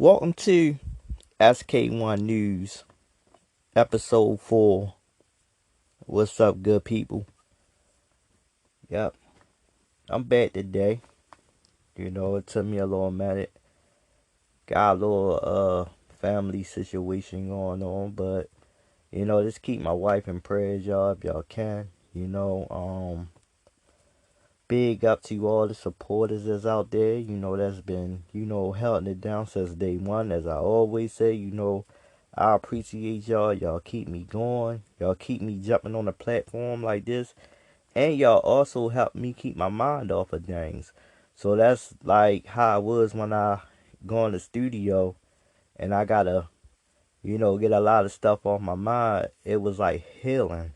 Welcome to SK1 News, episode 4. What's up, good people? Yep, I'm back today. It took me a little minute. Got a little family situation going on, but just keep my wife in prayers, y'all, if y'all can. Big up to all the supporters that's out there, that's been, holding it down since day one. As I always say, I appreciate y'all. Y'all keep me going. Y'all keep me jumping on a platform like this. And y'all also help me keep my mind off of things. So that's like how it was when I go in the studio and I gotta, get a lot of stuff off my mind. It was like healing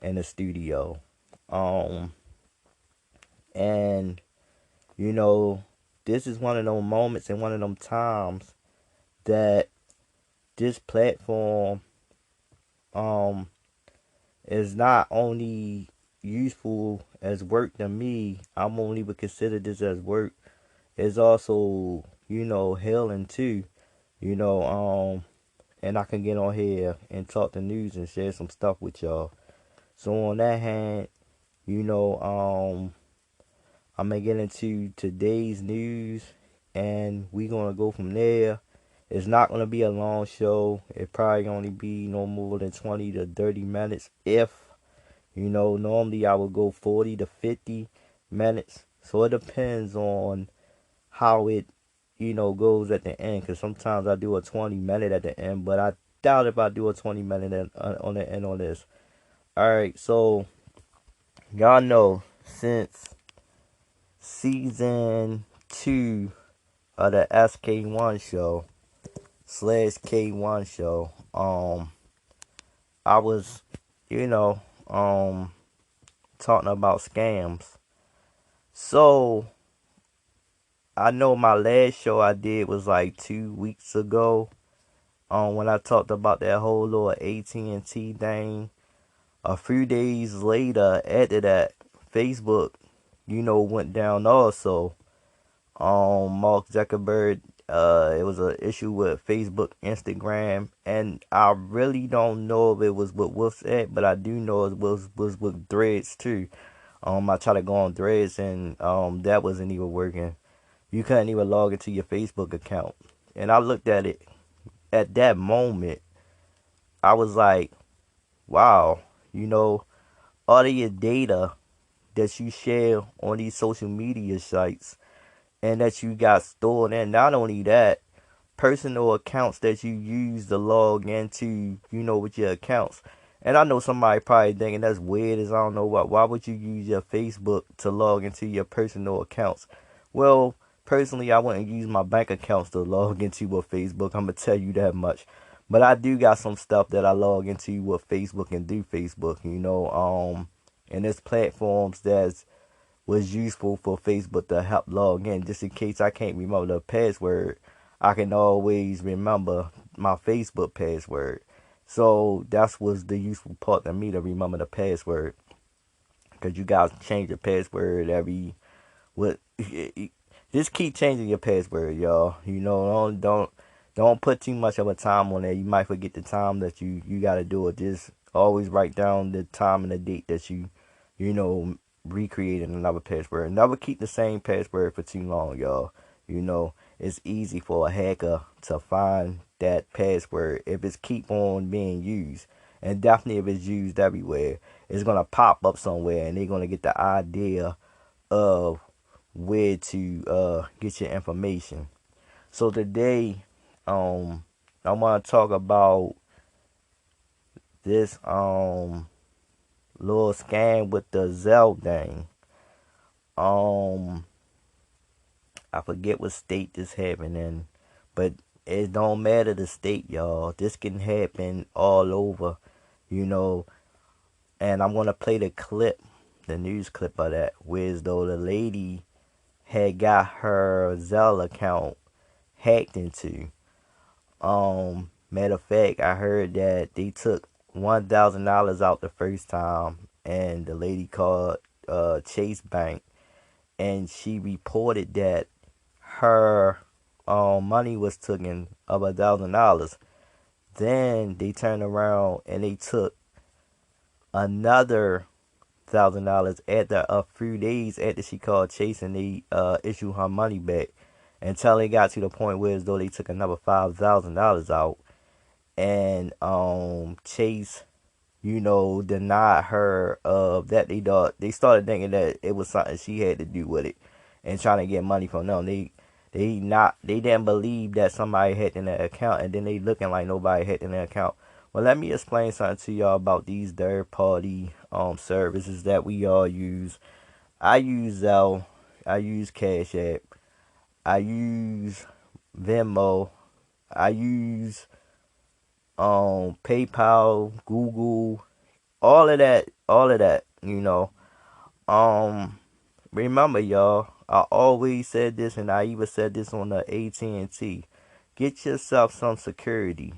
in the studio. Um, and You know, this is one of those moments and one of them times that this platform um is not only useful as work to me. I'm only would consider this as work. It's also, healing too. You know, and I can get on here and talk the news and share some stuff with y'all. So on that hand, you know, I'm gonna get into today's news and we're gonna go from there. It's not gonna be a long show. It probably only be no more than 20 to 30 minutes. If normally I would go 40 to 50 minutes. So it depends on how it goes at the end. Cause sometimes I do a 20-minute at the end, but I doubt if I do a 20-minute on the end on this. All right, so y'all know since season 2 of the SK1 show slash K1 show. I was, you know, um, talking about scams. So I know my last show I did was like 2 weeks ago. When I talked about that whole little AT&T thing. A few days later, after that, Facebook, went down also. Mark Zuckerberg, it was an issue with Facebook, Instagram, and I really don't know if it was with WhatsApp, but I do know it was with Threads too. I tried to go on Threads and that wasn't even working. You couldn't even log into your Facebook account. And I looked at it at that moment. I was like, wow, you know, all of your data that you share on these social media sites and that you got stored. And not only that, personal accounts that you use to log into, with your accounts. And I know somebody probably thinking that's weird as I don't know what. Why would you use your Facebook to log into your personal accounts? Well, personally, I wouldn't use my bank accounts to log into with Facebook. I'm gonna tell you that much. But I do got some stuff that I log into with Facebook and do Facebook. And there's platforms that was useful for Facebook to help log in. Just in case I can't remember the password, I can always remember my Facebook password. So that's was the useful part to me, to remember the password. Because you guys change your password every what just keep changing your password, y'all. Don't put too much of a time on there. You might forget the time that you got to do it. Just always write down the time and the date that you know recreating another password. Never keep the same password for too long, y'all. It's easy for a hacker to find that password if it's keep on being used. And definitely if it's used everywhere, it's gonna pop up somewhere and they're gonna get the idea of where to get your information. So today, I want to talk about this little scam with the Zelle thing. Um, I forget what state this happened in, but it don't matter the state, y'all. This can happen all over, you know. And I'm gonna play the clip, the news clip of that, where as though the lady had got her Zelle account hacked into. Matter of fact, I heard that they took $1,000 out the first time, and the lady called Chase Bank, and she reported that her money was taken of $1,000. Then they turned around and they took another $1,000 after a few days after she called Chase and they issued her money back, until it got to the point where as though they took another $5,000 out, and Chase, denied her of that. They started thinking that it was something she had to do with it, and trying to get money from them. They didn't believe that somebody hacked in their account, and then they looking like nobody hacked in their account. Well, let me explain something to y'all about these third party services that we all use. I use Zelle, I use Cash App, I use Venmo, I use PayPal, Google, all of that, Um Remember, y'all, I always said this, and I even said this on the AT&T. Get yourself some security,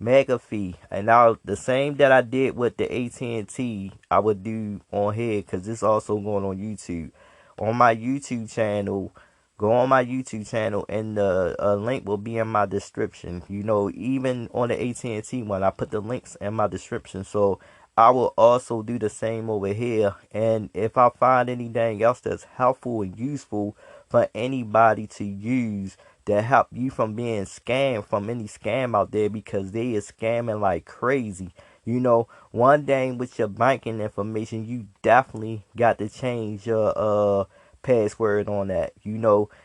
mega fee. And now the same that I did with the AT&T, I would do on here, because this also going on YouTube. On my YouTube channel, go on my YouTube channel, and the link will be in my description. Even on the AT&T one, I put the links in my description. So I will also do the same over here. And if I find anything else that's helpful and useful for anybody to use to help you from being scammed from any scam out there, because they is scamming like crazy. One thing with your banking information, you definitely got to change your password on that.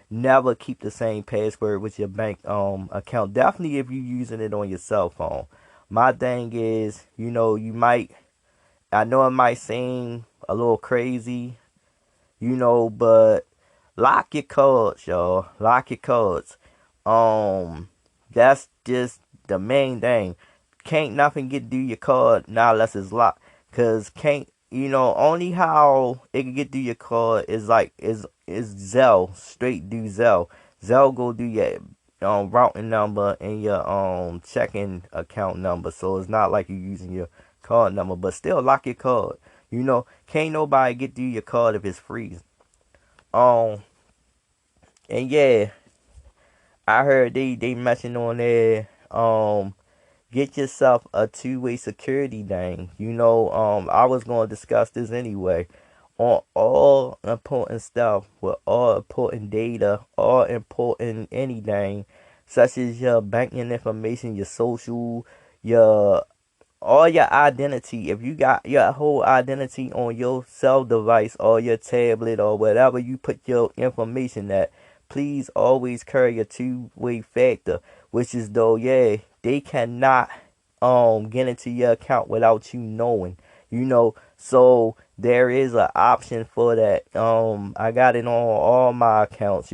Never keep the same password with your bank account. Definitely if you're using it on your cell phone. My thing is, I know it might seem a little crazy, but lock your cards, y'all. Lock your cards. That's just the main thing. Can't nothing get through your card now unless it's locked. Cause can't only how it can get through your card is like is Zelle, straight do Zelle. Zelle go do your routing number and your checking account number. So it's not like you're using your card number, but still lock your card. Can't nobody get through your card if it's freezing. Um, and yeah, I heard they mentioned on there, get yourself a two-way security thing. I was gonna discuss this anyway. On all important stuff, with all important data, all important anything, such as your banking information, your social, your all your identity. If you got your whole identity on your cell device or your tablet or whatever you put your information at, please always carry a two-way factor, which is though, yeah, they cannot get into your account without you knowing. So there is an option for that. I got it on all my accounts.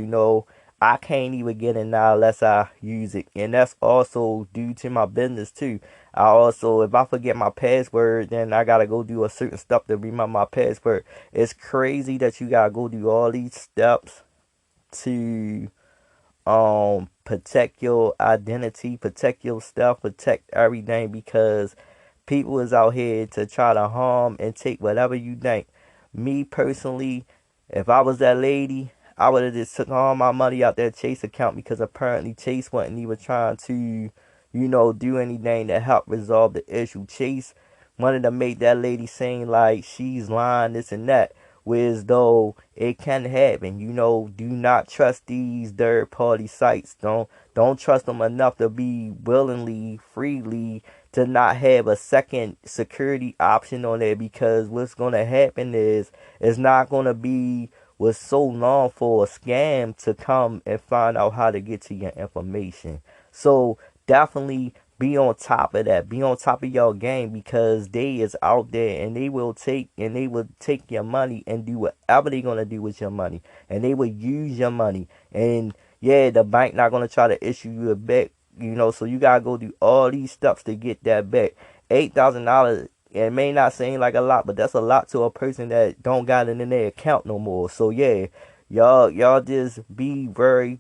I can't even get it now unless I use it, and that's also due to my business too. I also, if I forget my password, then I gotta go do a certain stuff to remember my password. It's crazy that you gotta go do all these steps to protect your identity, protect your stuff, protect everything, because people is out here to try to harm and take whatever you think. Me personally, if I was that lady, I would have just took all my money out that Chase account, because apparently Chase wasn't even trying to, do anything to help resolve the issue. Chase wanted to make that lady seem like she's lying, this and that. Whereas though it can happen, do not trust these third party sites. Don't trust them enough to be willingly, freely, to not have a second security option on there, because what's gonna happen is it's not gonna be what's so long for a scam to come and find out how to get to your information. So definitely be on top of that. Be on top of your game, because they is out there, and they will take your money and do whatever they gonna do with your money, and they will use your money. And yeah, the bank not gonna try to issue you a back. So you gotta go do all these steps to get that back. $8,000. It may not seem like a lot, but that's a lot to a person that don't got it in their account no more. So yeah, y'all just be very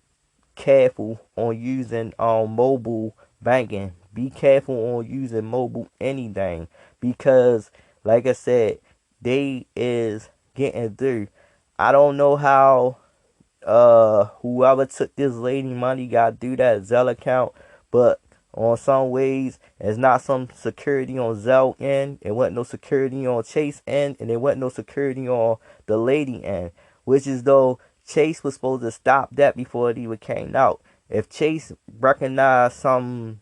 careful on using mobile banking. Be careful on using mobile anything, because like I said, they is getting through. I don't know how whoever took this lady money got to do that Zelle account, but on some ways, it's not some security on Zelle end. It wasn't no security on Chase end, and it wasn't no security on the lady end. Which is though Chase was supposed to stop that before it even came out. If Chase recognized some,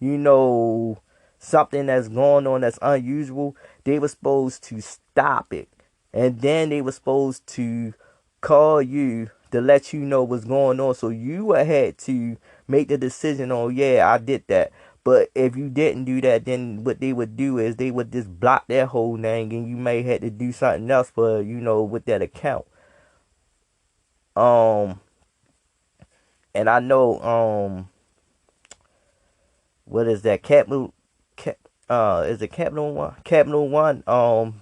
you know, something that's going on that's unusual, they were supposed to stop it. And then they were supposed to call you to let you know what's going on. So you would had to make the decision on, yeah, I did that. But if you didn't do that, then what they would do is they would just block that whole thing, and you may have to do something else for, you know, with that account. And I know, what is that? Is it Capital One? Capital One.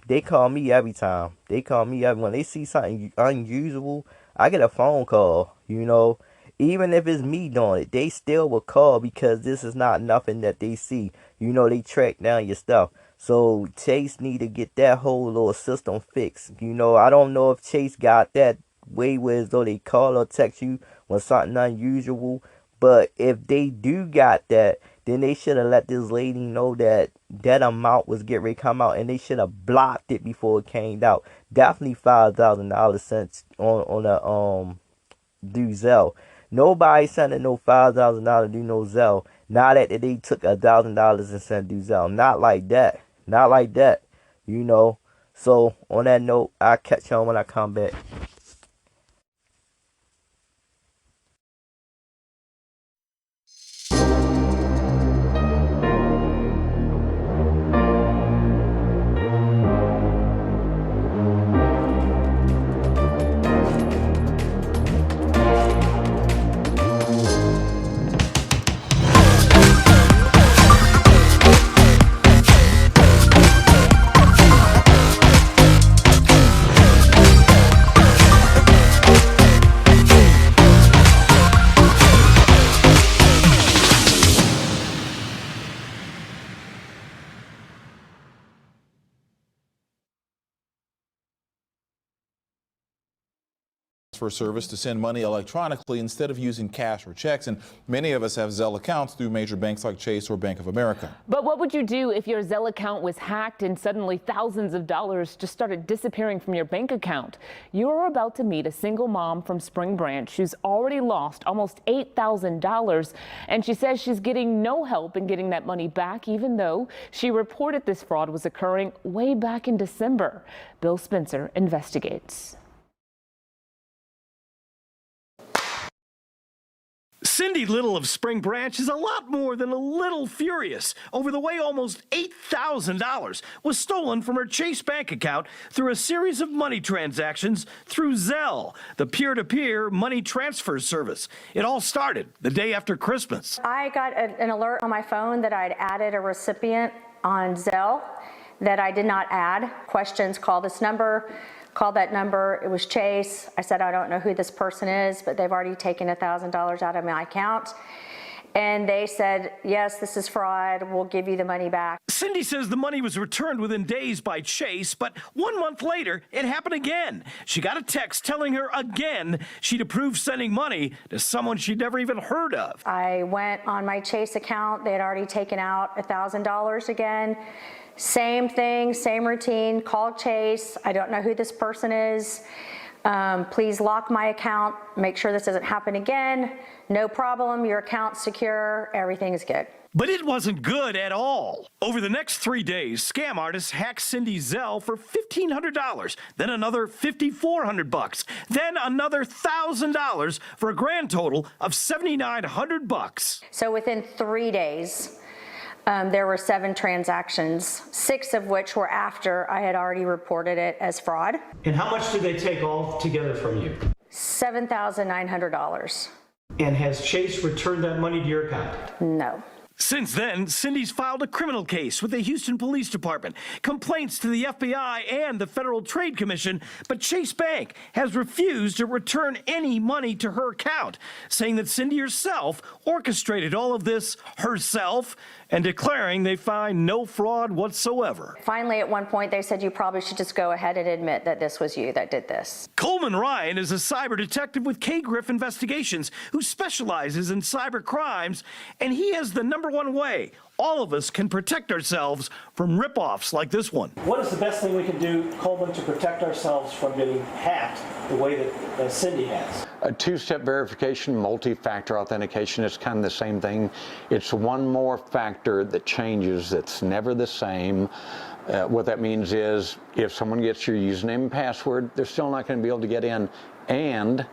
They call me every time. They call me every when they see something unusual. I get a phone call. You know, even if it's me doing it, they still will call because this is not nothing that they see. You know, they track down your stuff. So Chase need to get that whole little system fixed. You know, I don't know if Chase got that way where as though they call or text you when something unusual. But if they do got that, then they should have let this lady know that that amount was getting ready to come out, and they should have blocked it before it came out. Definitely $5,000 cents on a do Zelle. Nobody sending no $5,000 do no Zelle. Not that they took $1,000 and sent do Zelle. Not like that. Not like that. You know. So on that note, I'll catch y'all when I come back. For service to send money electronically instead of using cash or checks, and many of us have Zelle accounts through major banks like Chase or Bank of America. But what would you do if your Zelle account was hacked and suddenly thousands of dollars just started disappearing from your bank account? You're about to meet a single mom from Spring Branch who's already lost almost $8,000, and she says she's getting no help in getting that money back, even though she reported this fraud was occurring way back in December. Bill Spencer investigates. Cindy Little of Spring Branch is a lot more than a little furious over the way almost $8,000 was stolen from her Chase bank account through a series of money transactions through Zelle, the peer-to-peer money transfer service. It all started the day after Christmas. I got an alert on my phone that I'd added a recipient on Zelle that I did not add. Questions, call this number. Called that number, it was Chase. I said, I don't know who this person is, but they've already taken $1,000 out of my account. And they said, yes, this is fraud, we'll give you the money back. Cindy says the money was returned within days by Chase, but 1 month later, it happened again. She got a text telling her again she'd approved sending money to someone she'd never even heard of. I went on my Chase account, they had already taken out $1,000 again. Same thing, same routine, call Chase, I don't know who this person is. Please lock my account, make sure this doesn't happen again. No problem, your account's secure, everything is good. But it wasn't good at all. Over the next 3 days, scam artists hacked Cindy's Zelle for $1,500, then another $5,400, then another $1,000 for a grand total of $7,900. So within 3 days, there were 7 transactions, 6 of which were after I had already reported it as fraud. And how much did they take all together from you? $7,900. And has Chase returned that money to your account? No. Since then, Cindy's filed a criminal case with the Houston Police Department, complaints to the FBI and the Federal Trade Commission, but Chase Bank has refused to return any money to her account, saying that Cindy herself orchestrated all of this herself and declaring they find no fraud whatsoever. Finally, at one point, they said you probably should just go ahead and admit that this was you that did this. Coleman Ryan is a cyber detective with K. Griff Investigations who specializes in cyber crimes, and he has the #1 way all of us can protect ourselves from rip-offs like this one. What is the best thing we can do, Coleman, to protect ourselves from getting hacked the way that Cindy has? A two-step verification, multi-factor authentication is kind of the same thing. It's one more factor that changes that's never the same. What that means is if someone gets your username and password, they're still not going to be able to get in, and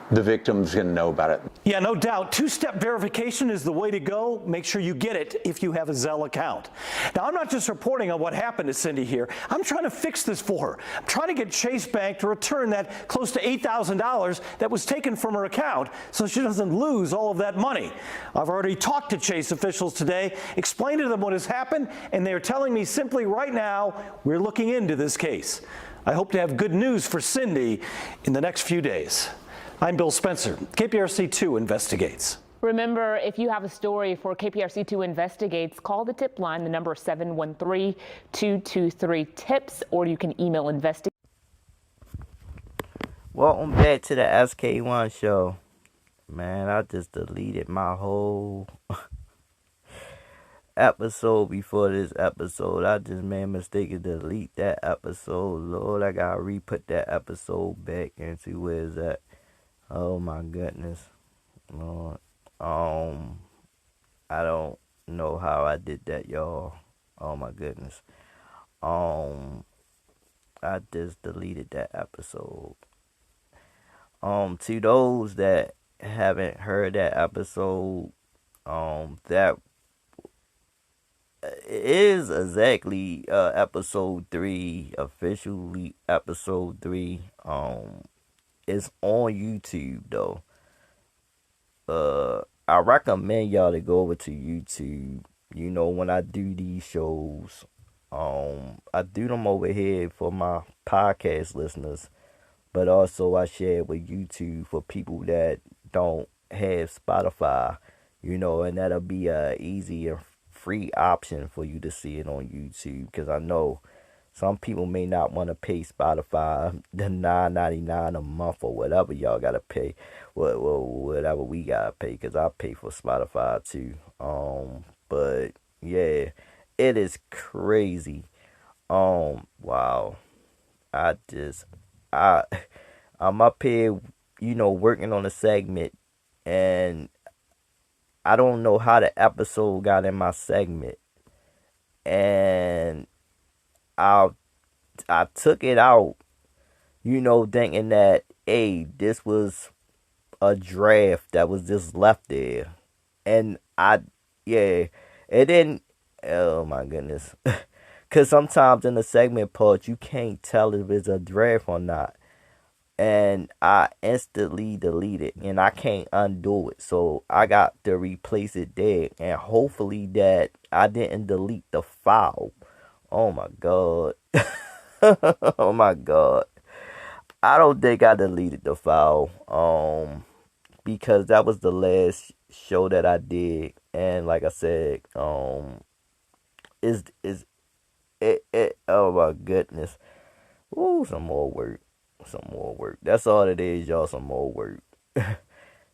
the victim's going to know about it. Yeah, no doubt. Two-step verification is the way to go. Make sure you get it if you have a Zelle account. Now, I'm not just reporting on what happened to Cindy here. I'm trying to fix this for her. I'm trying to get Chase Bank to return that close to $8,000 that was taken from her account so she doesn't lose all of that money. I've already talked to Chase officials today, explained to them what has happened, and they're telling me simply right now, we're looking into this case. I hope to have good news for Cindy in the next few days. I'm Bill Spencer. KPRC2 Investigates. Remember, if you have a story for KPRC2 Investigates, call the tip line, the number 713-223-TIPS, or you can email investigate. Welcome back to the SK1 show. Man, I just deleted my whole episode before this episode. I just made a mistake to delete that episode. Lord, I gotta re-put that episode back and see where it's at. Oh my goodness. Lord. I don't know how I did that, y'all. Oh my goodness. I just deleted that episode. To those that haven't heard that episode, that is exactly episode 3, officially episode 3. It's on YouTube though. I recommend y'all to go over to YouTube. You know, when I do these shows, I do them over here for my podcast listeners, but also I share it with YouTube for people that don't have Spotify, you know, and that'll be a easy and free option for you to see it on YouTube, because I know some people may not want to pay Spotify the $9.99 a month or whatever y'all gotta pay, whatever we gotta pay, because I pay for Spotify too. But yeah, it is crazy. Wow, I'm up here, you know, working on a segment, and I don't know how the episode got in my segment, and I took it out, you know, thinking that, hey, this was a draft that was just left there. And it didn't, oh my goodness. Because sometimes in the segment part, you can't tell if it's a draft or not. And I instantly deleted, and I can't undo it. So I got to replace it there. And hopefully that I didn't delete the file. Oh my God. Oh my God. I don't think I deleted the file. Because that was the last show that I did. And like I said, oh my goodness. Ooh, some more work. That's all it is, y'all, some more work.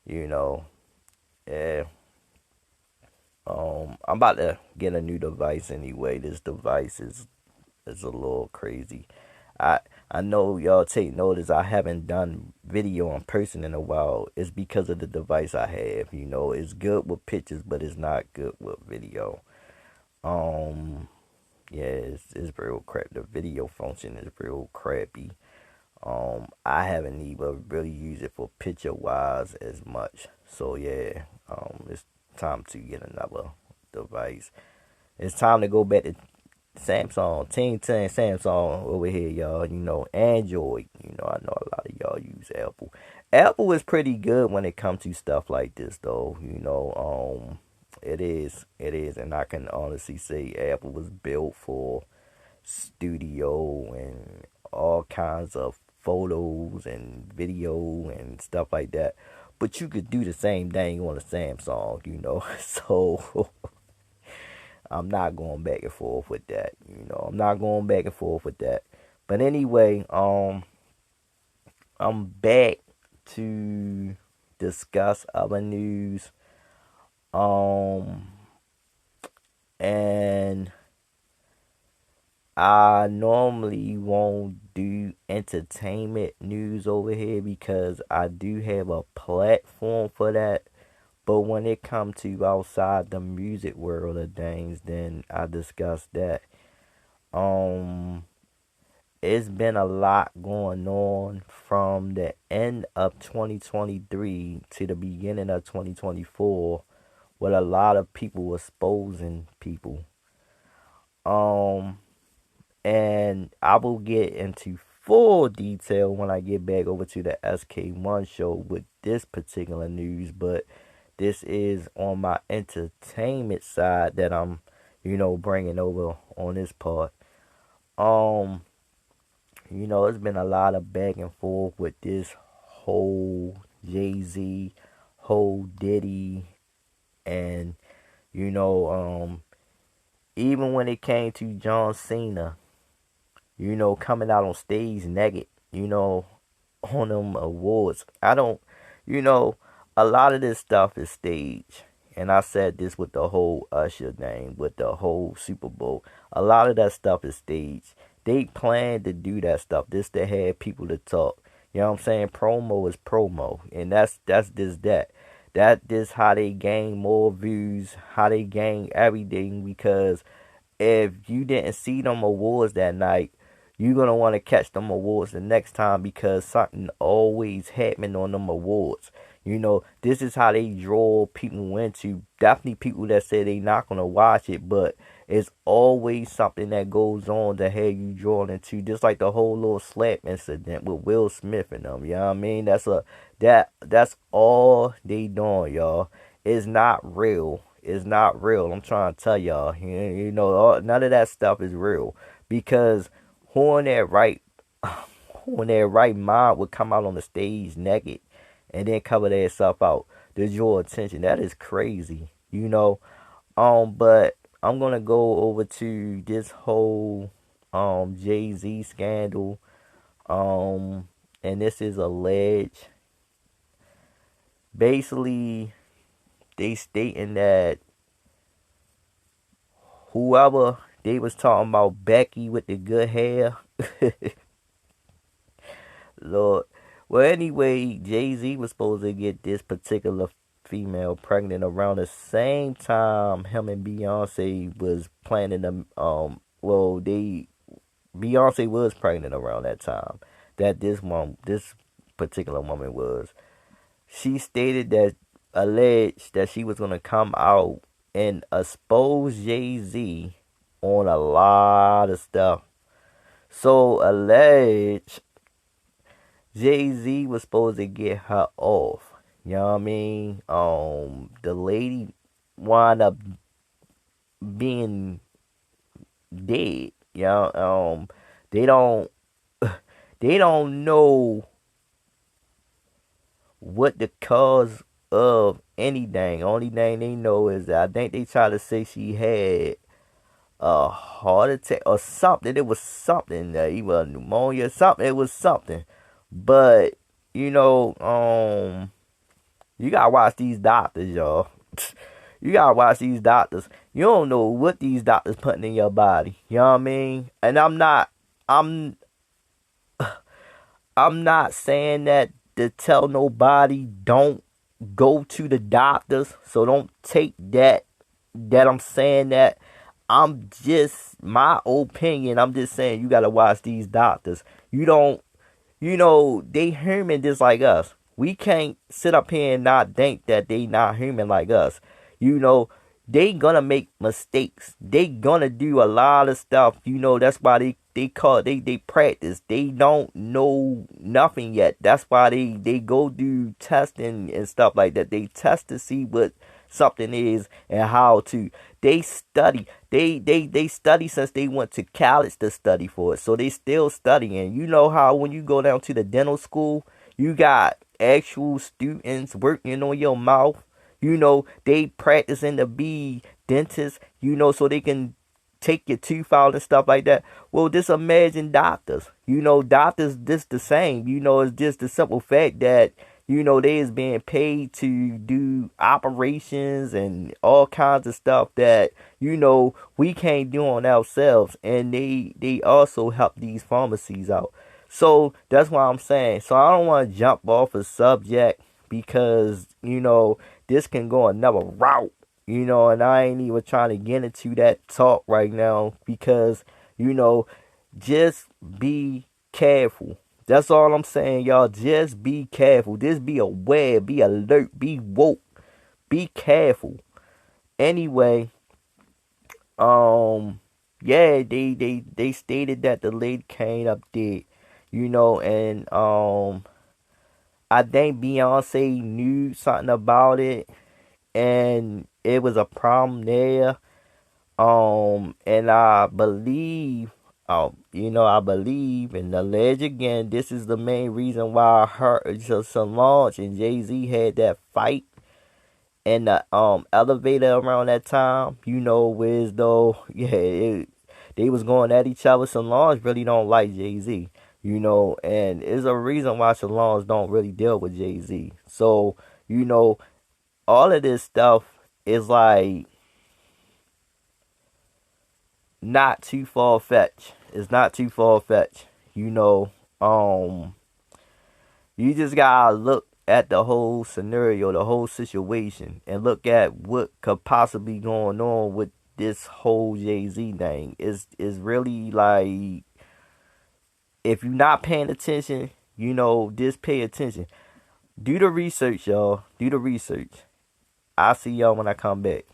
You know. Yeah. I'm about to get a new device anyway. This device is a little crazy. I know y'all take notice I haven't done video in person in a while. It's because of the device I have. You know, it's good with pictures, but it's not good with video. Yeah, it's real crap. The video function is real crappy. I haven't even really used it for picture wise as much. So yeah, it's time to get another device. It's time to go back to Samsung, Team 10 Samsung over here, y'all. You know, Android. You know, I know a lot of y'all use Apple. Apple is pretty good when it comes to stuff like this, though. You know, it is, and I can honestly say Apple was built for studio and all kinds of photos and video and stuff like that. But you could do the same thing on a Samsung, you know. So I'm not going back and forth with that. I'm not going back and forth with that. But anyway, I'm back to discuss other news. And I normally won't do entertainment news over here because I do have a platform for that. But when it comes to outside the music world of things, then I discuss that. It's been a lot going on from the end of 2023 to the beginning of 2024 with a lot of people exposing people. And I will get into full detail when I get back over to the SK1 show with this particular news, but this is on my entertainment side that I'm, bringing over on this part. It's been a lot of back and forth with this whole Jay-Z, whole Diddy, and, even when it came to John Cena, coming out on stage naked, on them awards. I don't, a lot of this stuff is staged. And I said this with the whole Usher thing, with the whole Super Bowl. A lot of that stuff is staged. They plan to do that stuff. This to have people to talk. You know what I'm saying? Promo is promo. And that's just that. That is how they gain more views, how they gain everything. Because if you didn't see them awards that night, you're going to want to catch them awards the next time because something always happening on them awards. This is how they draw people into. Definitely people that say they not going to watch it, but it's always something that goes on to have you drawn into. Just like the whole little slap incident with Will Smith and them. You know what I mean? That's all they doing, y'all. It's not real. It's not real. I'm trying to tell y'all. None of that stuff is real. Because who in their right mind would come out on the stage naked and then cover themselves out to draw attention? That is crazy, But I'm gonna go over to this whole Jay-Z scandal, and this is alleged. Basically, they stating that whoever they was talking about, Becky with the good hair. Lord. Well, anyway, Jay-Z was supposed to get this particular female pregnant around the same time him and Beyonce was planning to, Beyonce was pregnant around that time that this particular woman was. She stated that, alleged that she was going to come out and expose Jay-Z on a lot of stuff. So alleged Jay-Z was supposed to get her off. You know what I mean? The lady wound up being dead. They don't know what the cause of anything. Only thing they know is that I think they try to say she had a heart attack or something. It was something, either pneumonia, something. It was something. But you gotta watch these doctors, y'all. You gotta watch these doctors. You don't know what these doctors putting in your body. You know what I mean? And I'm not saying that to tell nobody don't go to the doctors. So don't take that I'm saying that. I'm just my opinion. I'm just saying you gotta watch these doctors. They human just like us. We can't sit up here and not think that they not human like us. They gonna make mistakes. They gonna do a lot of stuff. That's why they practice. They don't know nothing yet. That's why they go do testing and stuff like that. They test to see what something is and how to. They study. They study since they went to college to study for it. So they still studying. You know how when you go down to the dental school, you got actual students working on your mouth. They practicing to be dentists, so they can take your tooth out and stuff like that. Well, just imagine doctors. Doctors just the same. It's just the simple fact that, they is being paid to do operations and all kinds of stuff that, we can't do on ourselves. And they also help these pharmacies out. So that's what I'm saying. So I don't want to jump off a subject because, this can go another route. And I ain't even trying to get into that talk right now because, just be careful. That's all I'm saying, y'all. Just be careful. Just be aware, be alert, be woke, be careful. Anyway, yeah, they stated that the lady came up dead, and I think Beyonce knew something about it, and it was a problem there. And I believe, I believe and allege again, this is the main reason why Solange and Jay-Z had that fight in the elevator around that time. Whereas though, yeah, they was going at each other. Solange really don't like Jay-Z, and there's a reason why Solange don't really deal with Jay-Z. So, all of this stuff is like not too far fetched. It's not too far fetched. You just gotta look at the whole scenario, the whole situation, and look at what could possibly going on with this whole Jay-Z thing. Is really like, if you're not paying attention, just pay attention. Do the research, y'all. Do the research. I'll see y'all when I come back.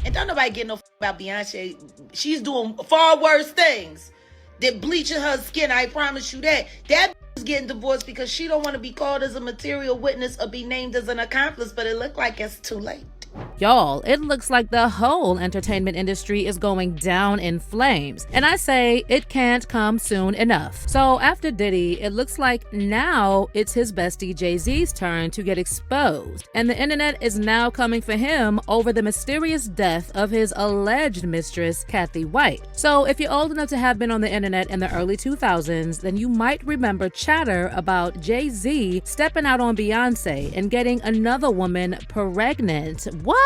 And don't nobody get no about Beyonce. She's doing far worse things than bleaching her skin. I promise you that. That is getting divorced because she don't want to be called as a material witness or be named as an accomplice, but it looked like it's too late. Y'all, it looks like the whole entertainment industry is going down in flames. And I say it can't come soon enough. So after Diddy, it looks like now it's his bestie Jay-Z's turn to get exposed. And the internet is now coming for him over the mysterious death of his alleged mistress, Kathy White. So if you're old enough to have been on the internet in the early 2000s, then you might remember chatter about Jay-Z stepping out on Beyonce and getting another woman pregnant. What?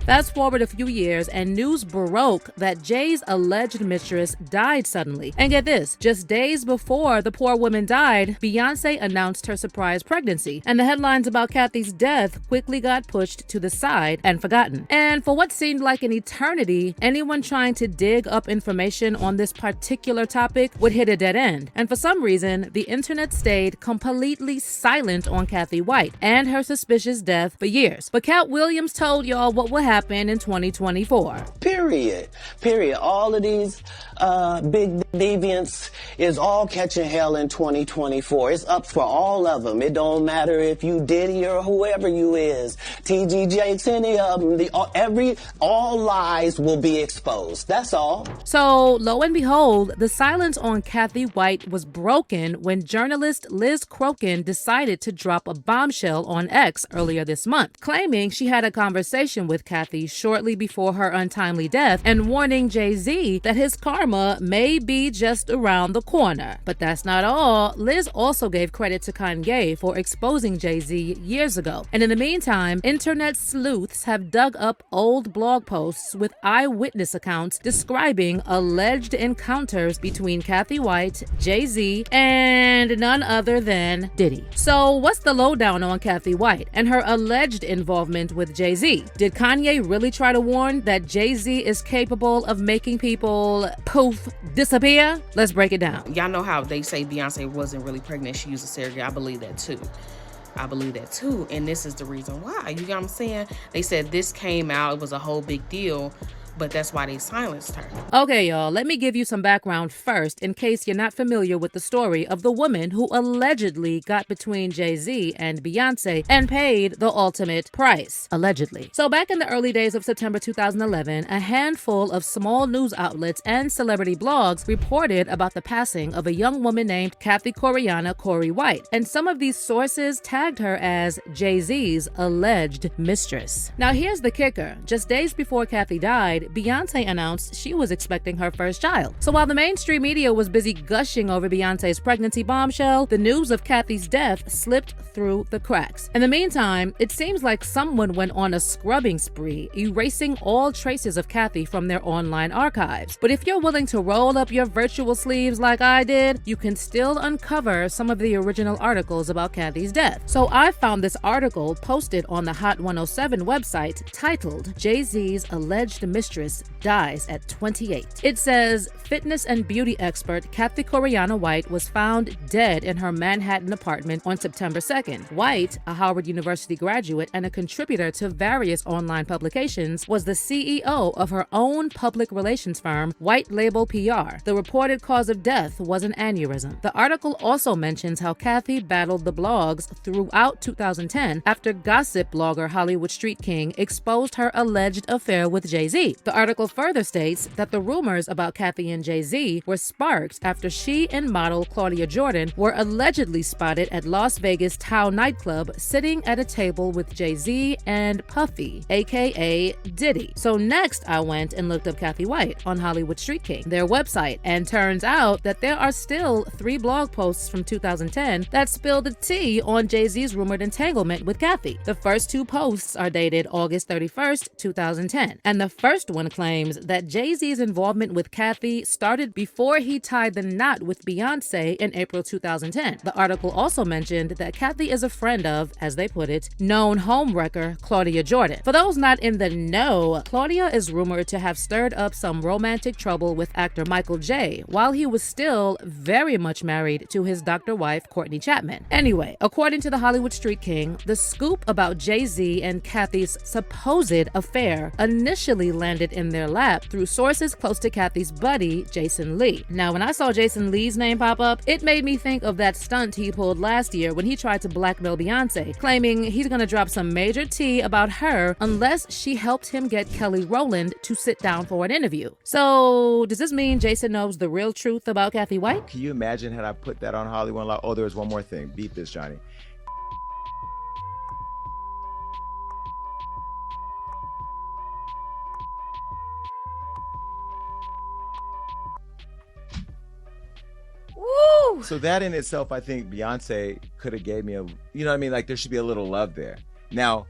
Fast forward a few years and news broke that Jay's alleged mistress died suddenly. And get this, just days before the poor woman died, Beyonce announced her surprise pregnancy. And the headlines about Kathy's death quickly got pushed to the side and forgotten. And for what seemed like an eternity, anyone trying to dig up information on this particular topic would hit a dead end. And for some reason, the internet stayed completely silent on Kathy White and her suspicious death for years. But Cat Williams told y'all what will happen in 2024. Period. All of these big deviants is all catching hell in 2024. It's up for all of them. It don't matter if you Diddy or whoever you is, TG Jakes, any of them. All lies will be exposed. That's all. So lo and behold, the silence on Kathy White was broken when journalist Liz Crokin decided to drop a bombshell on X earlier this month, claiming she had a conversation with Kathy shortly before her untimely death and warning Jay-Z that his karma may be just around the corner. But that's not all. Liz also gave credit to Kanye for exposing Jay-Z years ago. And in the meantime, internet sleuths have dug up old blog posts with eyewitness accounts describing alleged encounters between Kathy White, Jay-Z, and none other than Diddy. So what's the lowdown on Kathy White and her alleged involvement with Jay-Z? Did Kanye they really try to warn that Jay-Z is capable of making people poof disappear? Let's break it down. Y'all know how they say Beyonce wasn't really pregnant, she used a surrogate. I believe that too. And this is the reason why. You get what I'm saying? They said this came out, it was a whole big deal, but that's why they silenced her. Okay, y'all, let me give you some background first in case you're not familiar with the story of the woman who allegedly got between Jay-Z and Beyonce and paid the ultimate price, allegedly. So back in the early days of September 2011, a handful of small news outlets and celebrity blogs reported about the passing of a young woman named Kathy Coriana Corey White, and some of these sources tagged her as Jay-Z's alleged mistress. Now here's the kicker. Just days before Kathy died, Beyonce announced she was expecting her first child. So while the mainstream media was busy gushing over Beyonce's pregnancy bombshell, the news of Kathy's death slipped through the cracks. In the meantime, it seems like someone went on a scrubbing spree, erasing all traces of Kathy from their online archives. But if you're willing to roll up your virtual sleeves like I did, you can still uncover some of the original articles about Kathy's death. So I found this article posted on the Hot 107 website titled "Jay-Z's Alleged Mistress Dies at 28. It says, fitness and beauty expert Kathy Coriana White was found dead in her Manhattan apartment on September 2nd. White, a Howard University graduate and a contributor to various online publications, was the CEO of her own public relations firm, White Label PR. The reported cause of death was an aneurysm. The article also mentions how Kathy battled the blogs throughout 2010 after gossip blogger Hollywood Street King exposed her alleged affair with Jay-Z. The article further states that the rumors about Kathy and Jay-Z were sparked after she and model Claudia Jordan were allegedly spotted at Las Vegas Tao nightclub sitting at a table with Jay-Z and Puffy, aka Diddy. So next I went and looked up Kathy White on Hollywood Street King, their website, and turns out that there are still 3 blog posts from 2010 that spill the tea on Jay-Z's rumored entanglement with Kathy. The first 2 posts are dated August 31st, 2010, and the first one claims that Jay-Z's involvement with Kathy started before he tied the knot with Beyonce in April 2010. The article also mentioned that Kathy is a friend of, as they put it, known homewrecker Claudia Jordan. For those not in the know, Claudia is rumored to have stirred up some romantic trouble with actor Michael J. while he was still very much married to his doctor wife Courtney Chapman. Anyway, according to the Hollywood Street King, the scoop about Jay-Z and Kathy's supposed affair initially landed in their lap through sources close to Kathy's buddy, Jason Lee. Now, when I saw Jason Lee's name pop up, it made me think of that stunt he pulled last year when he tried to blackmail Beyonce, claiming he's gonna drop some major tea about her unless she helped him get Kelly Rowland to sit down for an interview. So, does this mean Jason knows the real truth about Kathy White? Can you imagine had I put that on Hollywood Law? Oh, there was one more thing. Beat this, Johnny. Woo! So that in itself, I think Beyonce could have gave me a, you know what I mean? Like there should be a little love there. Now,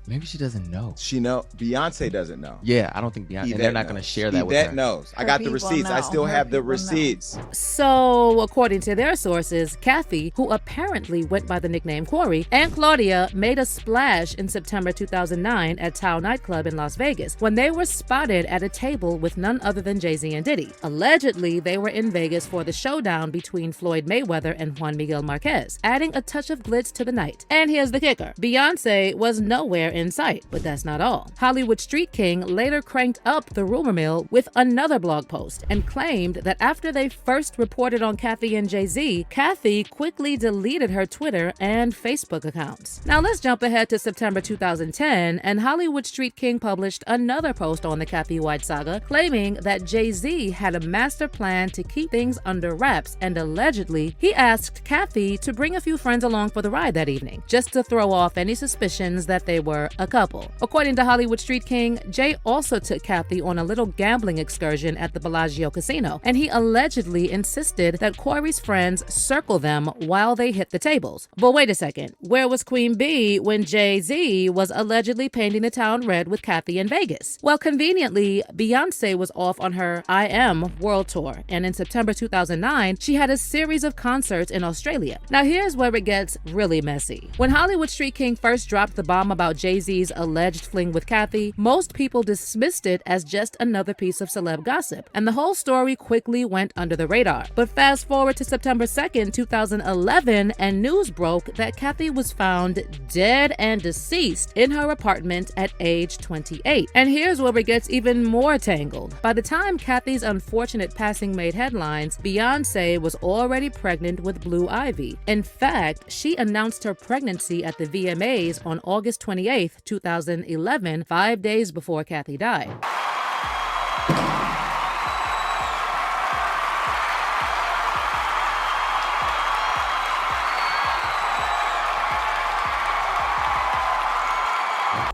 Maybe she doesn't know. Beyonce doesn't know. Yeah, I don't think Beyonce. They're not going to share that with her. Yvette knows. I got the receipts. I still have the receipts. So, according to their sources, Kathy, who apparently went by the nickname Corey, and Claudia made a splash in September 2009 at Tao nightclub in Las Vegas when they were spotted at a table with none other than Jay-Z and Diddy. Allegedly, they were in Vegas for the showdown between Floyd Mayweather and Juan Miguel Marquez, adding a touch of glitz to the night. And here's the kicker. Beyonce was nowhere in sight, but that's not all. Hollywood Street King later cranked up the rumor mill with another blog post and claimed that after they first reported on Kathy and Jay-Z, Kathy quickly deleted her Twitter and Facebook accounts. Now let's jump ahead to September 2010, and Hollywood Street King published another post on the Kathy White saga, claiming that Jay-Z had a master plan to keep things under wraps, and allegedly, he asked Kathy to bring a few friends along for the ride that evening, just to throw off any suspicions that they were a couple. According to Hollywood Street King, Jay also took Kathy on a little gambling excursion at the Bellagio Casino, and he allegedly insisted that Corey's friends circle them while they hit the tables. But wait a second, where was Queen Bee when Jay-Z was allegedly painting the town red with Kathy in Vegas? Well, conveniently, Beyonce was off on her I Am World Tour, and in September 2009, she had a series of concerts in Australia. Now here's where it gets really messy. When Hollywood Street King first dropped the bomb about Jay Jay-Z's alleged fling with Kathy, most people dismissed it as just another piece of celeb gossip, and the whole story quickly went under the radar. But fast forward to September 2nd, 2011, and news broke that Kathy was found dead and deceased in her apartment at age 28. And here's where it gets even more tangled. By the time Kathy's unfortunate passing made headlines, Beyonce was already pregnant with Blue Ivy. In fact, she announced her pregnancy at the VMAs on August 28, 2011, 5 days before Kathy died.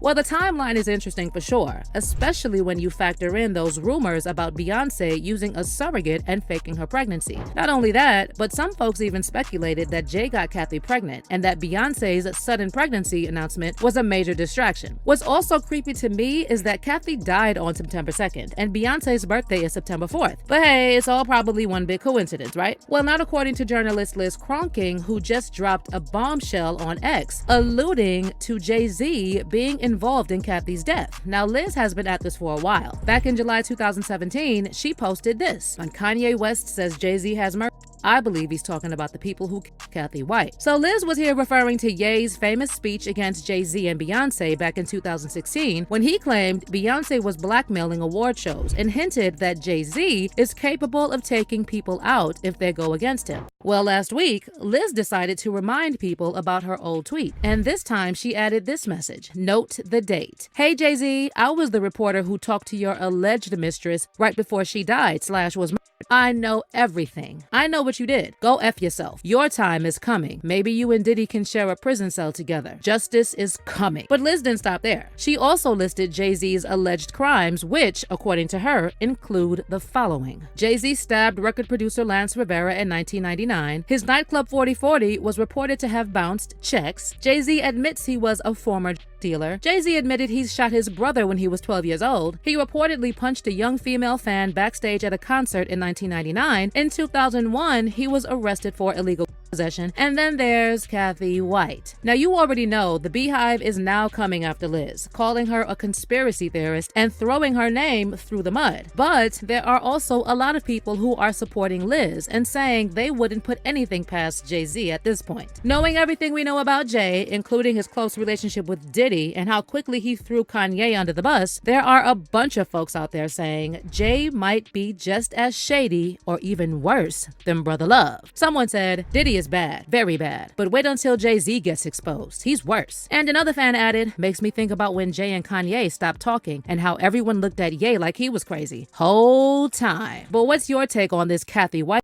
Well, the timeline is interesting for sure, especially when you factor in those rumors about Beyonce using a surrogate and faking her pregnancy. Not only that, but some folks even speculated that Jay got Kathy pregnant and that Beyonce's sudden pregnancy announcement was a major distraction. What's also creepy to me is that Kathy died on September 2nd and Beyonce's birthday is September 4th. But hey, it's all probably one big coincidence, right? Well, not according to journalist Liz Cronking, who just dropped a bombshell on X, alluding to Jay-Z being involved in Kathy's death. Now, Liz has been at this for a while. Back in July 2017, she posted this. When Kanye West says Jay-Z has murdered, I believe he's talking about the people who killed Kathy White. So Liz was here referring to Ye's famous speech against Jay-Z and Beyonce back in 2016 when he claimed Beyonce was blackmailing award shows and hinted that Jay-Z is capable of taking people out if they go against him. Well, last week, Liz decided to remind people about her old tweet, and this time she added this message. Note the date. Hey Jay-Z, I was the reporter who talked to your alleged mistress right before she died / was murdered. I know everything. I know what you did. Go F yourself. Your time is coming. Maybe you and Diddy can share a prison cell together. Justice is coming. But Liz didn't stop there. She also listed Jay-Z's alleged crimes, which, according to her, include the following. Jay-Z stabbed record producer Lance Rivera in 1999. His nightclub 4040 was reported to have bounced checks. Jay-Z admits he was a former dealer. Jay-Z admitted he shot his brother when he was 12 years old. He reportedly punched a young female fan backstage at a concert in 1999. In 2001, he was arrested for illegal possession. And then there's Kathy White. Now, you already know the Beehive is now coming after Liz, calling her a conspiracy theorist and throwing her name through the mud. But there are also a lot of people who are supporting Liz and saying they wouldn't put anything past Jay-Z at this point. Knowing everything we know about Jay, including his close relationship with Diddy and how quickly he threw Kanye under the bus, there are a bunch of folks out there saying Jay might be just as shady or even worse than Brother Love. Someone said, Diddy is bad, very bad, but wait until Jay-Z gets exposed. He's worse. And another fan added, makes me think about when Jay and Kanye stopped talking and how everyone looked at Ye like he was crazy. Whole time. But what's your take on this Kathy White?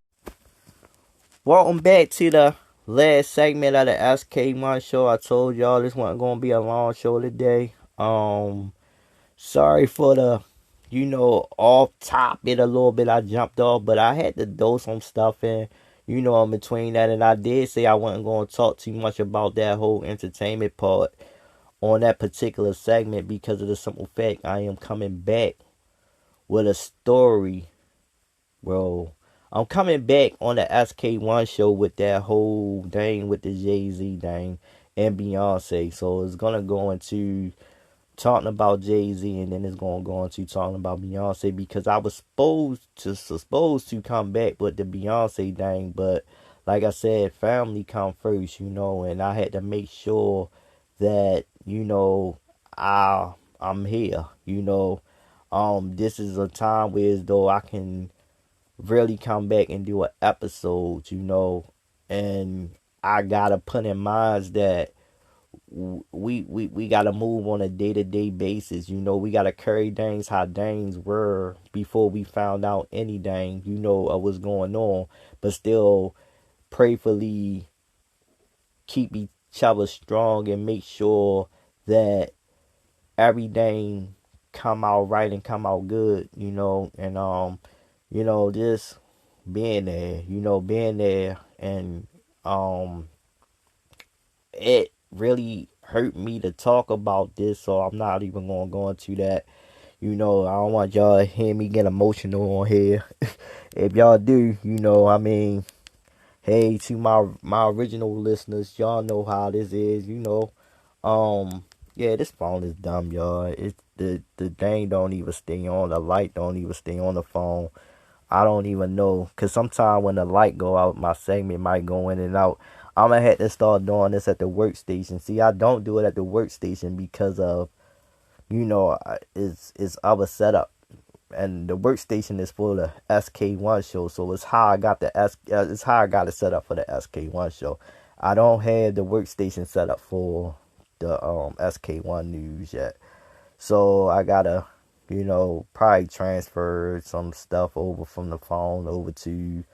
Welcome back to the last segment of the SK1 show. I told y'all this wasn't going to be a long show today. Sorry for the, off topic a little bit. I jumped off, but I had to throw some stuff in, in between that. And I did say I wasn't going to talk too much about that whole entertainment part on that particular segment because of the simple fact I am coming back with a story. Well, I'm coming back on the SK1 show with that whole thing with the Jay-Z thing and Beyonce. So it's going to go into talking about Jay-Z and then it's going to go into talking about Beyonce because I was supposed to come back with the Beyonce thing. But like I said, family come first, and I had to make sure that, I'm here, this is a time where as though I can really come back and do an episode, and I gotta put in mind that we gotta move on a day-to-day basis, we gotta carry things how things were before we found out anything, of what's going on, but still prayerfully keep each other strong and make sure that everything come out right and come out good, and just being there, and it really hurt me to talk about this, so I'm not even gonna go into that. I don't want y'all to hear me get emotional on here. If y'all do, hey, to my original listeners, y'all know how this is, Yeah, this phone is dumb, y'all. It's the thing don't even stay on. The light don't even stay on the phone. I don't even know, cause sometimes when the light go out, my segment might go in and out. I'm gonna have to start doing this at the workstation. See, I don't do it at the workstation because of, it's other setup, and the workstation is for the SK1 show. So it's how I got it's how I got it set up for the SK1 show. I don't have the workstation set up for the SK1 news yet. So I gotta, probably transfer some stuff over from the phone over to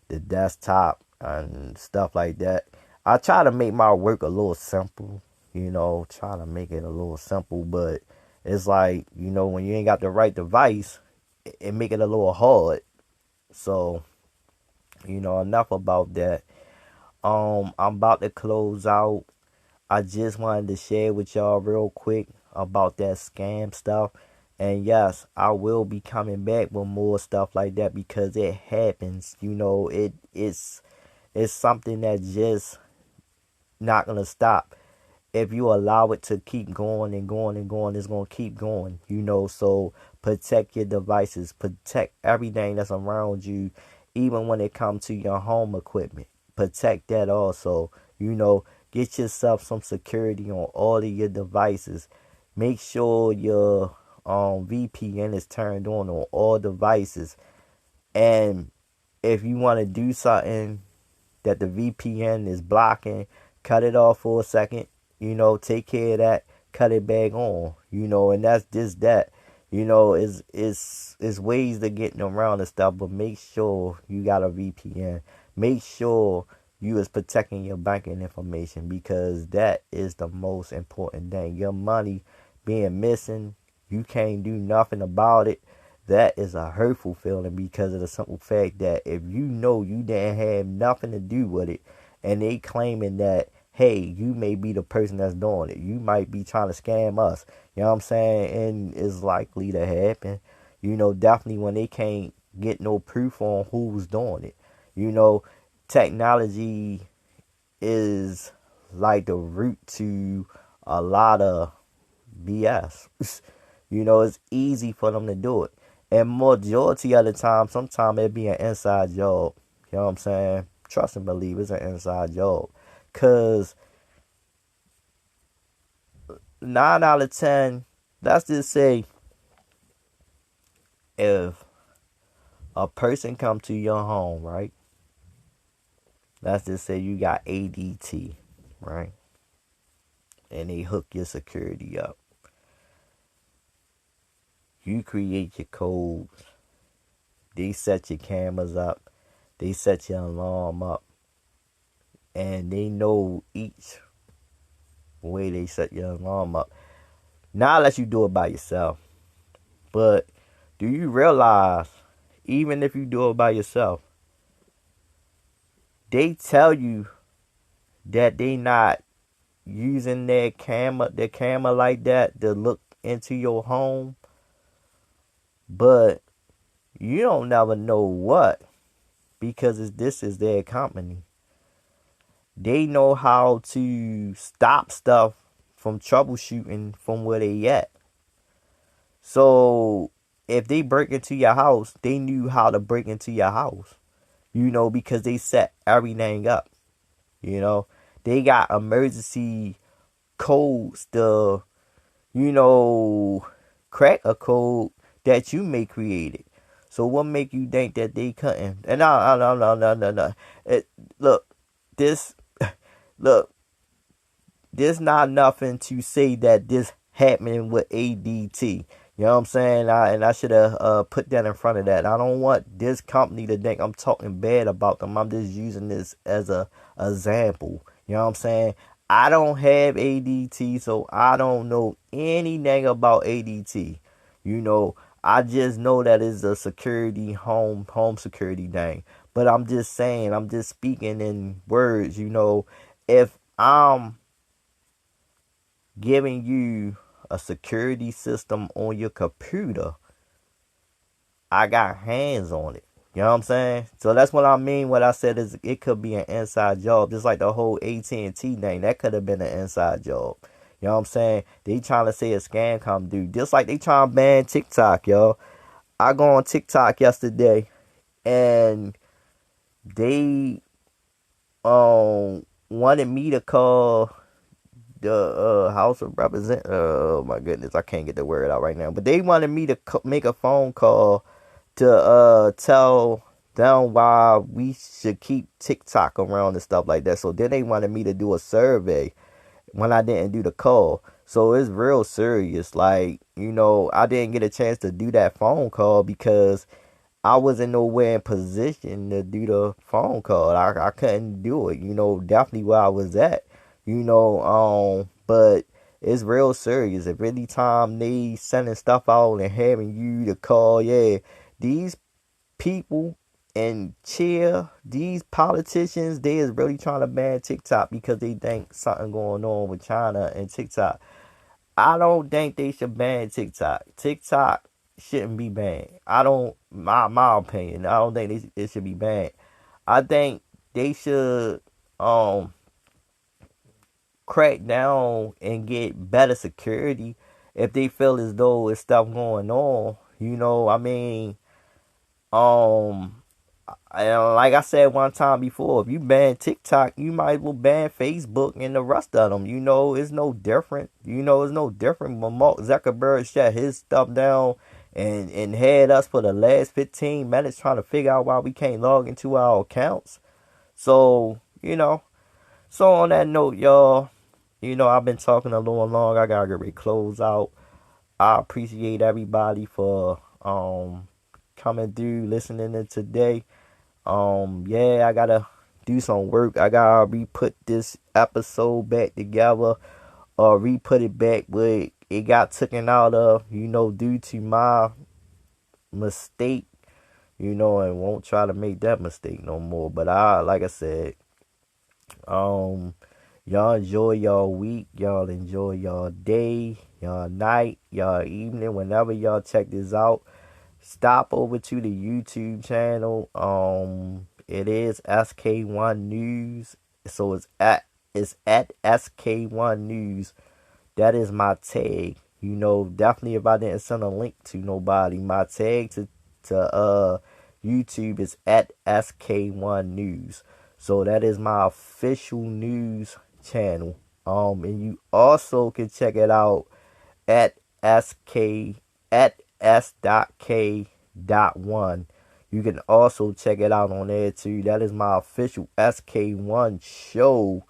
the desktop and stuff like that. I try to make my work a little simple, try to make it a little simple, but it's like, when you ain't got the right device, it make it a little hard. So, enough about that. I'm about to close out. I just wanted to share with y'all real quick about that scam stuff. And yes, I will be coming back with more stuff like that because it happens. It's something that just not gonna stop. If you allow it to keep going and going and going, it's gonna keep going. So protect your devices, protect everything that's around you, even when it comes to your home equipment. Protect that also. Get yourself some security on all of your devices. Make sure your VPN is turned on all devices. And if you want to do something that the VPN is blocking, cut it off for a second. Take care of that. Cut it back on. And that's just that. It's ways to getting around and stuff, but make sure you got a VPN. Make sure you is protecting your banking information because that is the most important thing. Your money being missing, you can't do nothing about it. That is a hurtful feeling because of the simple fact that if you know you didn't have nothing to do with it and they claiming that, hey, you may be the person that's doing it. You might be trying to scam us. You know what I'm saying? And it's likely to happen. Definitely when they can't get no proof on who's doing it. Technology is like the root to a lot of BS. It's easy for them to do it. And majority of the time, sometimes it be an inside job. You know what I'm saying? Trust and believe it's an inside job. Because 9 out of 10, let's just say, if a person come to your home, right? Let's just say you got ADT, right? And they hook your security up. You create your codes. They set your cameras up. They set your alarm up. And they know each way they set your alarm up. Now let you do it by yourself. But do you realize, even if you do it by yourself, they tell you that they not using their camera like that to look into your home. But you don't never know what, because this is their company. They know how to stop stuff from troubleshooting from where they at. So if they break into your house, they knew how to break into your house. Because they set everything up. They got emergency codes to, crack a code that you may create. So what make you think that they couldn't? And no. Look, this not nothing to say that this happening with ADT. You know what I'm saying? I should have put that in front of that. I don't want this company to think I'm talking bad about them. I'm just using this as a example. You know what I'm saying? I don't have ADT, so I don't know anything about ADT. I just know that it's a security home security thing. But I'm just saying, I'm just speaking in words. If I'm giving you a security system on your computer, I got hands on it. You know what I'm saying? So that's what I mean. What I said is it could be an inside job, just like the whole AT&T thing. That could have been an inside job. You know what I'm saying? They trying to say a scam come through. Just like they trying to ban TikTok, yo. I go on TikTok yesterday and they wanted me to call the House of Representatives. Oh my goodness, I can't get the word out right now. But they wanted me to make a phone call to tell them why we should keep TikTok around and stuff like that. So then they wanted me to do a survey when I didn't do the call. So it's real serious. Like, you know, I didn't get a chance to do that phone call because I wasn't nowhere in position to do the phone call. I couldn't do it, you know, definitely where I was at, you know, but it's real serious. If any time they sending stuff out and having you to call, yeah, these people and these politicians, they is really trying to ban TikTok because they think something going on with China and TikTok. I don't think they should ban TikTok. TikTok shouldn't be banned. I don't, my opinion, I don't think it should be banned. I think they should crack down and get better security if they feel as though it's stuff going on. You know, I mean, like I said one time before, if you ban TikTok, you might as well ban Facebook and the rest of them. You know, it's no different. You know, it's no different when Mark Zuckerberg shut his stuff down and had us for the last 15 minutes trying to figure out why we can't log into our accounts. So, you know, so on that note, y'all, you know, I've been talking a little long. I gotta get ready to close out. I appreciate everybody for coming through, listening to today. Yeah, I gotta do some work. I gotta re-put this episode back together, or re-put it back where it got taken out of, you know, due to my mistake, you know, and won't try to make that mistake no more. But like I said, y'all enjoy y'all week, y'all enjoy y'all day, y'all night, y'all evening, whenever y'all check this out. Stop over to the YouTube channel. It is SK1 News. So it's at SK1 News. That is my tag. You know, definitely if I didn't send a link to nobody, my tag to YouTube is at SK1 News. So that is my official news channel. And you also can check it out at s.k.1. You can also check it out on there too. That is my official SK1 show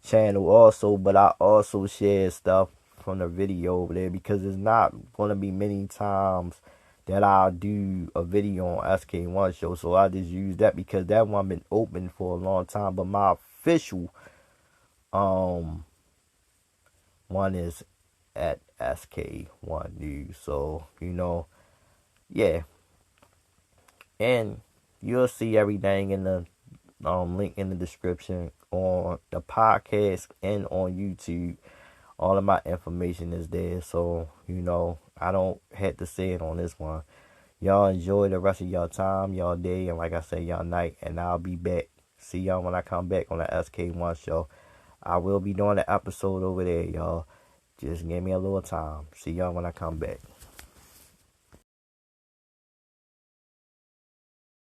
channel also, but I also share stuff from the video over there because it's not going to be many times that I'll do a video on SK1 show. So I just use that because that one been open for a long time, but my official one is at SK1 News. So, you know, yeah. And you'll see everything in the link in the description on the podcast and on YouTube. All of my information is there. So, you know, I don't have to say it on this one. Y'all enjoy the rest of y'all time, y'all day, and like I said, y'all night. And I'll be back. See y'all when I come back on the SK1 show. I will be doing an episode over there, y'all. Just give me a little time. See y'all when I come back.